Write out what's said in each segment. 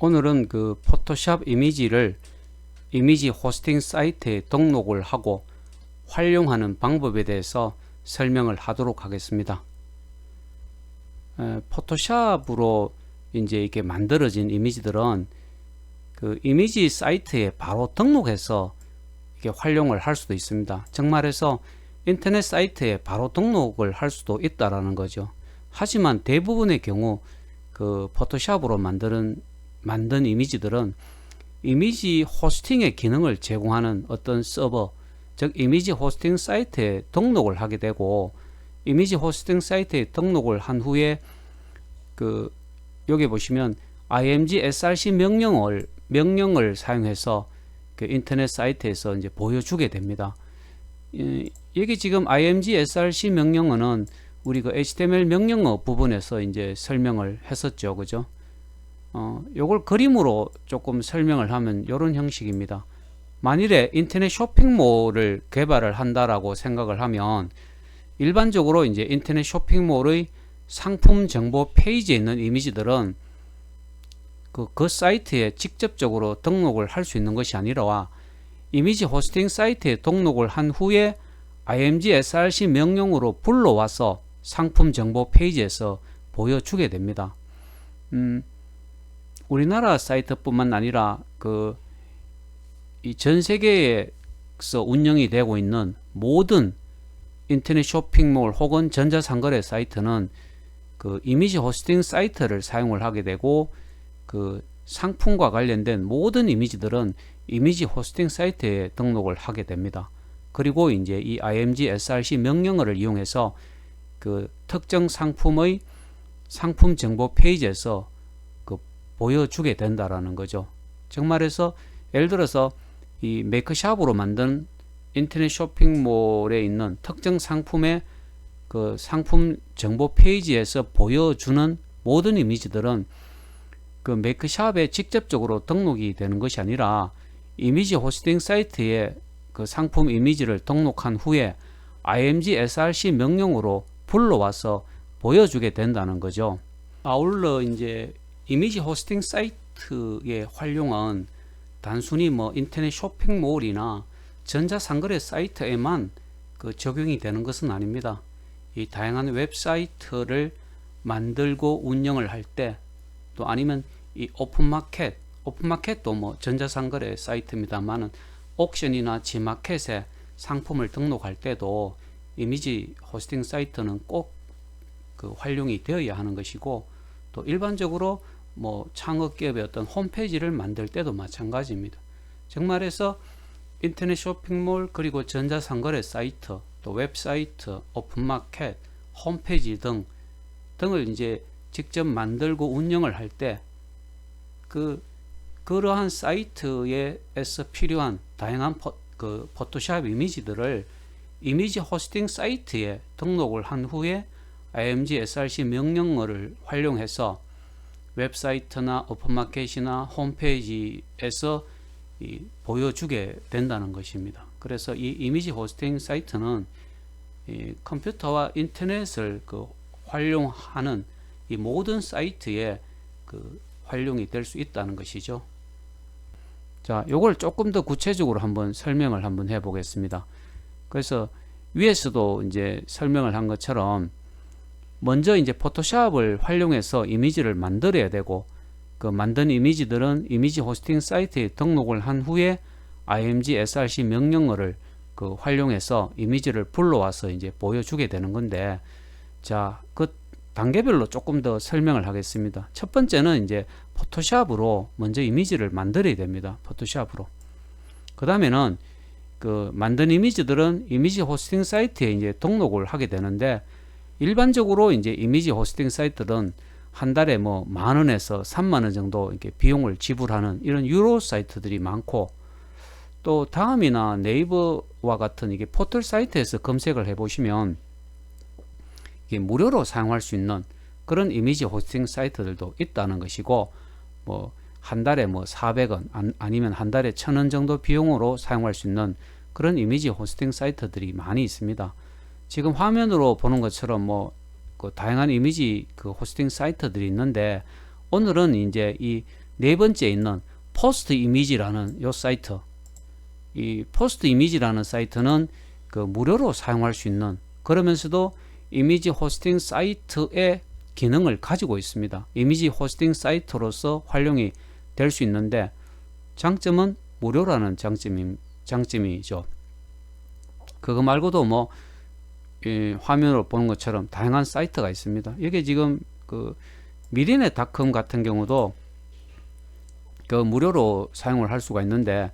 오늘은 그 포토샵 이미지를 이미지 호스팅 사이트에 등록을 하고 활용하는 방법에 대해서 설명을 하도록 하겠습니다. 포토샵으로 이제 이렇게 만들어진 이미지들은 그 이미지 사이트에 바로 등록해서 이렇게 활용을 할 수도 있습니다. 정말해서 인터넷 사이트에 바로 등록을 할 수도 있다라는 거죠. 하지만 대부분의 경우 그 포토샵으로 만든 이미지들은 이미지 호스팅의 기능을 제공하는 어떤 서버, 즉 이미지 호스팅 사이트에 등록을 하게 되고, 이미지 호스팅 사이트에 등록을 한 후에 그 여기 보시면 img src 명령을 사용해서 그 인터넷 사이트에서 이제 보여주게 됩니다. 여기 지금 img src 명령어는 우리 그 HTML 명령어 부분에서 이제 설명을 했었죠, 그죠? 요걸 그림으로 조금 설명을 하면 이런 형식입니다. 만일에 인터넷 쇼핑몰을 개발을 한다라고 생각을 하면 일반적으로 이제 인터넷 쇼핑몰의 상품 정보 페이지에 있는 이미지들은 그 사이트에 직접적으로 등록을 할 수 있는 것이 아니라 이미지 호스팅 사이트에 등록을 한 후에 img src 명령으로 불러와서 상품 정보 페이지에서 보여주게 됩니다. 우리나라 사이트뿐만 아니라 그 이 전 세계에서 운영이 되고 있는 모든 인터넷 쇼핑몰 혹은 전자상거래 사이트는 그 이미지 호스팅 사이트를 사용을 하게 되고, 그 상품과 관련된 모든 이미지들은 이미지 호스팅 사이트에 등록을 하게 됩니다. 그리고 이제 이 img src 명령어를 이용해서 그 특정 상품의 상품 정보 페이지에서 그 보여주게 된다라는 거죠. 정말해서 예를 들어서 이 메이크샵으로 만든 인터넷 쇼핑몰에 있는 특정 상품의 그 상품 정보 페이지에서 보여주는 모든 이미지들은 그 메이크샵에 직접적으로 등록이 되는 것이 아니라 이미지 호스팅 사이트에 그 상품 이미지를 등록한 후에 img src 명령으로 불러와서 보여주게 된다는 거죠. 아울러 이제 이미지 호스팅 사이트의 활용은 단순히 뭐 인터넷 쇼핑몰이나 전자상거래 사이트에만 그 적용이 되는 것은 아닙니다. 이 다양한 웹사이트를 만들고 운영을 할 때, 또 아니면 이 오픈마켓도 뭐 전자상거래 사이트입니다만은 옥션이나 지마켓에 상품을 등록할 때도 이미지 호스팅 사이트는 꼭 그 활용이 되어야 하는 것이고, 또 일반적으로 뭐 창업기업의 어떤 홈페이지를 만들 때도 마찬가지입니다. 정말해서 인터넷 쇼핑몰, 그리고 전자상거래 사이트, 또 웹사이트, 오픈마켓, 홈페이지 등을 이제 직접 만들고 운영을 할 때 그러한 사이트에서 필요한 다양한 포토샵 이미지들을 이미지 호스팅 사이트에 등록을 한 후에 img src 명령어를 활용해서 웹사이트나 오픈마켓이나 홈페이지에서 보여주게 된다는 것입니다. 그래서 이 이미지 호스팅 사이트는 이 컴퓨터와 인터넷을 그 활용하는 이 모든 사이트에 그 활용이 될 수 있다는 것이죠. 자, 요걸 조금 더 구체적으로 한번 설명을 한번 해 보겠습니다. 그래서 위에서도 이제 설명을 한 것처럼 먼저 이제 포토샵을 활용해서 이미지를 만들어야 되고, 그 만든 이미지들은 이미지 호스팅 사이트에 등록을 한 후에 img src 명령어를 그 활용해서 이미지를 불러와서 이제 보여주게 되는 건데, 자, 그 단계별로 조금 더 설명을 하겠습니다. 첫 번째는 이제 포토샵으로 먼저 이미지를 만들어야 됩니다. 포토샵으로. 그 다음에는 그 만든 이미지들은 이미지 호스팅 사이트에 이제 등록을 하게 되는데, 일반적으로 이제 이미지 호스팅 사이트는 한 달에 뭐 10,000원에서 30,000원 정도 이렇게 비용을 지불하는 이런 유료 사이트들이 많고, 또 다음이나 네이버와 같은 이게 포털 사이트에서 검색을 해보시면 이게 무료로 사용할 수 있는 그런 이미지 호스팅 사이트들도 있다는 것이고, 뭐 한 달에 뭐 400원 아니면 한 달에 1,000원 정도 비용으로 사용할 수 있는 그런 이미지 호스팅 사이트들이 많이 있습니다. 지금 화면으로 보는 것처럼 뭐 그 다양한 이미지 그 호스팅 사이트들이 있는데, 오늘은 이제 이 네 번째 있는 포스트 이미지라는 요 사이트, 이 포스트 이미지라는 사이트는 그 무료로 사용할 수 있는, 그러면서도 이미지 호스팅 사이트의 기능을 가지고 있습니다. 이미지 호스팅 사이트로서 활용이 될 수 있는데 장점은 무료라는 장점이죠. 그거 말고도 뭐 화면으로 보는 것처럼 다양한 사이트가 있습니다. 이게 지금 그 미리넷닷컴 같은 경우도 그 무료로 사용을 할 수가 있는데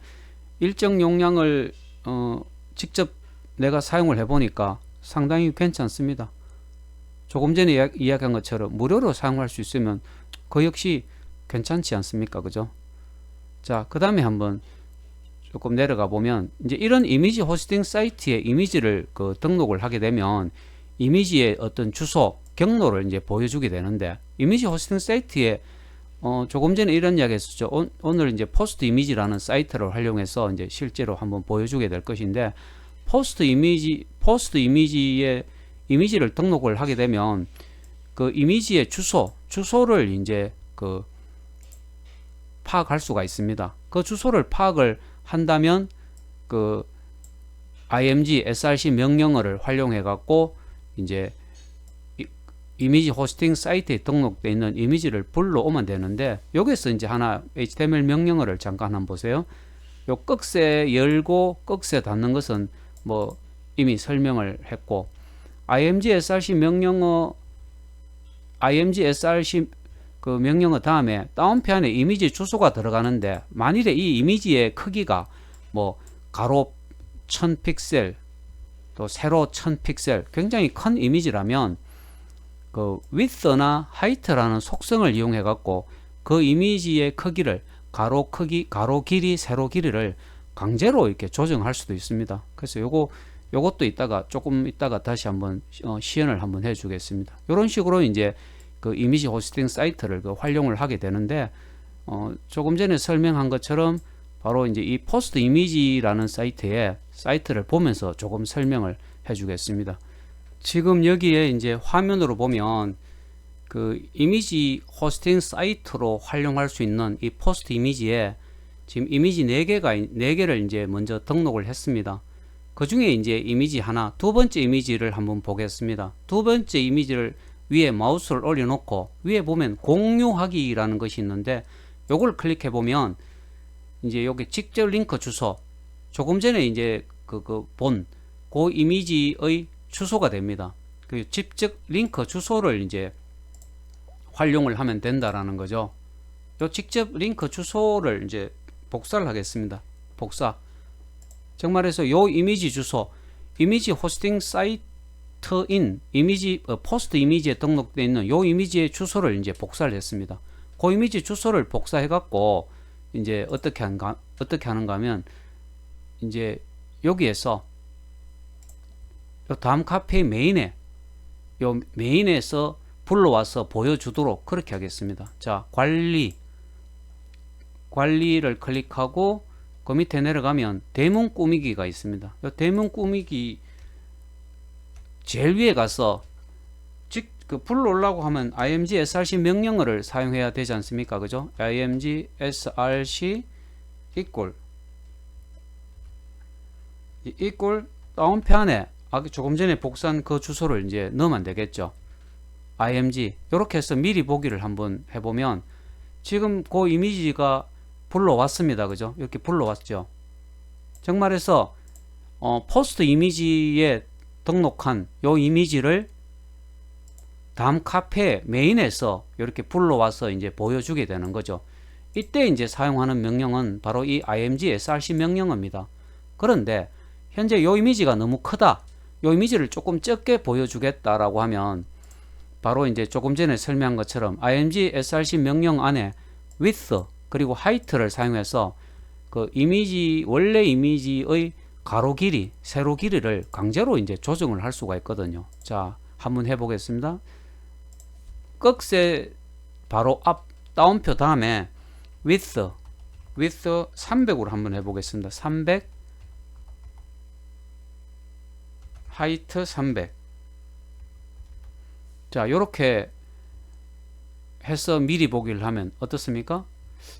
일정 용량을 직접 내가 사용을 해보니까 상당히 괜찮습니다. 조금 전에 이야기한 것처럼 무료로 사용할 수 있으면 그 역시 괜찮지 않습니까? 그죠? 자, 그 다음에 한번 조금 내려가 보면 이제 이런 이미지 호스팅 사이트에 이미지를 그 등록을 하게 되면 이미지의 어떤 주소, 경로를 이제 보여주게 되는데 이미지 호스팅 사이트에 조금 전에 이런 이야기 했었죠. 오늘 이제 포스트 이미지라는 사이트를 활용해서 이제 실제로 한번 보여주게 될 것인데 포스트 이미지에 이미지를 등록을 하게 되면 그 이미지의 주소를 이제 그 파악할 수가 있습니다. 그 주소를 파악을 한다면 그 img src 명령어를 활용해 갖고 이제 이미지 호스팅 사이트에 등록되어 있는 이미지를 불러오면 되는데 여기서 이제 하나 HTML 명령어를 잠깐 한번 보세요. 요 꺽쇠 열고 꺽쇠 닫는 것은 뭐 이미 설명을 했고 img src 명령어 그 명령어 다음에 다운표 안에 이미지 주소가 들어가는데 만일에 이 이미지의 크기가 뭐 가로 1000픽셀 또 세로 1000픽셀 굉장히 큰 이미지라면 그 width나 height라는 속성을 이용해 갖고 그 이미지의 크기를 가로 크기, 가로 길이, 세로 길이를 강제로 이렇게 조정할 수도 있습니다. 그래서 요것도 조금 이따가 다시 한번 시연을 한번 해 주겠습니다. 이런 식으로 이제 그 이미지 호스팅 사이트를 그 활용을 하게 되는데 조금 전에 설명한 것처럼 바로 이제 이 포스트 이미지라는 사이트를 보면서 조금 설명을 해 주겠습니다. 지금 여기에 이제 화면으로 보면 그 이미지 호스팅 사이트로 활용할 수 있는 이 포스트 이미지에 지금 이미지 4개를 이제 먼저 등록을 했습니다. 그 중에 이제 이미지 하나, 두 번째 이미지를 한번 보겠습니다. 두 번째 이미지를 위에 마우스를 올려놓고 위에 보면 공유하기라는 것이 있는데 요걸 클릭해 보면 이제 여기 직접 링크 주소, 조금 전에 이제 그 이미지의 주소가 됩니다. 그 직접 링크 주소를 이제 활용을 하면 된다라는 거죠. 요 직접 링크 주소를 이제 복사를 하겠습니다. 복사. 정말해서 요 이미지 주소, 이미지 호스팅 사이트인 포스트 이미지에 등록되어 있는 요 이미지의 주소를 이제 복사를 했습니다. 그 이미지 주소를 복사해 갖고 이제 어떻게 하는가 하면 이제 여기에서 요 다음 카페의 메인에서 불러와서 보여주도록 그렇게 하겠습니다. 자, 관리를 클릭하고 그 밑에 내려가면 대문 꾸미기가 있습니다. 이 대문 꾸미기 제일 위에 가서 그 불러오려고 하면 img src 명령어를 사용해야 되지 않습니까? 그죠? img src equal 다운표 안에 조금 전에 복사한 그 주소를 이제 넣으면 되겠죠. img 이렇게 해서 미리 보기를 한번 해보면 지금 그 이미지가 불러왔습니다. 그죠? 이렇게 불러왔죠. 정말해서 포스트 이미지에 등록한 요 이미지를 다음 카페 메인에서 이렇게 불러와서 이제 보여주게 되는 거죠. 이때 이제 사용하는 명령은 바로 이 img src 명령어입니다. 그런데 현재 요 이미지가 너무 크다, 요 이미지를 조금 적게 보여주겠다라고 하면 바로 이제 조금 전에 설명한 것처럼 img src 명령 안에 width 그리고 height를 사용해서 그 원래 이미지의 가로 길이, 세로 길이를 강제로 이제 조정을 할 수가 있거든요. 자, 한번 해보겠습니다. 꺽쇠 바로 앞 다운표 다음에 width 300으로 한번 해보겠습니다. 300 height 300. 자, 요렇게 해서 미리 보기를 하면 어떻습니까?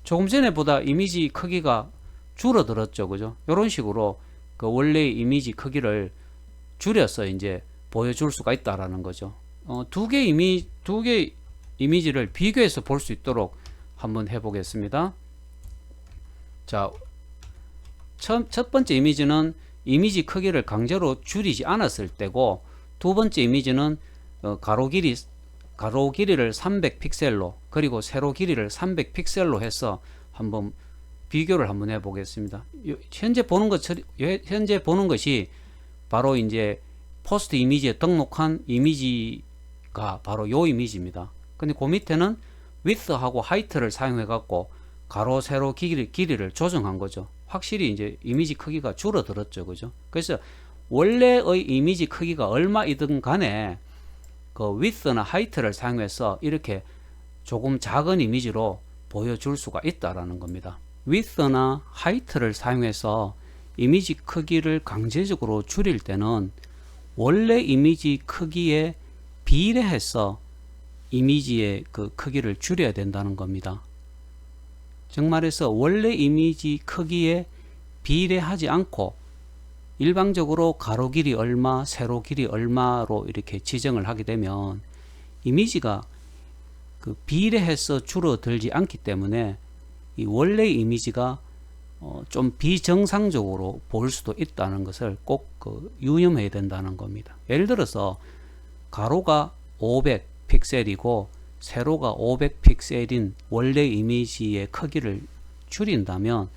조금 전에보다 이미지 크기가 줄어들었죠, 그죠? 이런 식으로 그 원래의 이미지 크기를 줄여서 이제 보여줄 수가 있다라는 거죠. 두 개 이미지를 비교해서 볼 수 있도록 한번 해보겠습니다. 자, 첫 번째 이미지는 이미지 크기를 강제로 줄이지 않았을 때고, 두 번째 이미지는 가로 길이를 300픽셀로 그리고 세로 길이를 300픽셀로 해서 한번 비교를 한번 해보겠습니다. 현재 보는 것이 바로 이제 포스트 이미지에 등록한 이미지가 바로 요 이미지입니다. 근데 그 밑에는 width하고 height를 사용해 갖고 가로 세로 길이를 조정한 거죠. 확실히 이제 이미지 크기가 줄어들었죠, 그죠? 그래서 원래의 이미지 크기가 얼마이든 간에 그 width나 height를 사용해서 이렇게 조금 작은 이미지로 보여줄 수가 있다라는 겁니다. width나 height를 사용해서 이미지 크기를 강제적으로 줄일 때는 원래 이미지 크기에 비례해서 이미지의 그 크기를 줄여야 된다는 겁니다. 즉 말해서 원래 이미지 크기에 비례하지 않고 일방적으로 가로 길이 얼마, 세로 길이 얼마로 이렇게 지정을 하게 되면 이미지가 그 비례해서 줄어들지 않기 때문에 이 원래 이미지가 좀 비정상적으로 보일 수도 있다는 것을 꼭 유념해야 된다는 겁니다. 예를 들어서 가로가 500픽셀이고 세로가 500픽셀인 원래 이미지의 크기를 줄인다면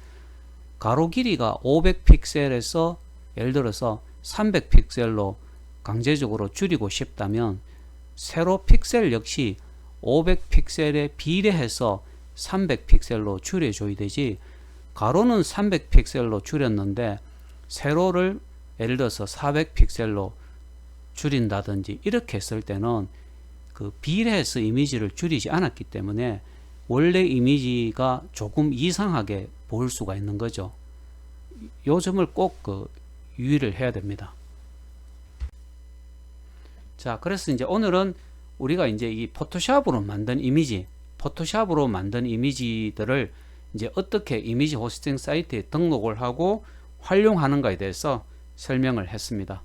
가로 길이가 500픽셀에서 예를 들어서 300픽셀로 강제적으로 줄이고 싶다면 세로 픽셀 역시 500픽셀에 비례해서 300픽셀로 줄여줘야 되지, 가로는 300픽셀로 줄였는데 세로를 예를 들어서 400픽셀로 줄인다든지 이렇게 했을 때는 그 비례해서 이미지를 줄이지 않았기 때문에 원래 이미지가 조금 이상하게 보일 수가 있는 거죠. 이 점을 꼭 유의를 해야 됩니다. 자, 그래서 이제 오늘은 우리가 이제 이 포토샵으로 만든 이미지들을 이제 어떻게 이미지 호스팅 사이트에 등록을 하고 활용하는가에 대해서 설명을 했습니다.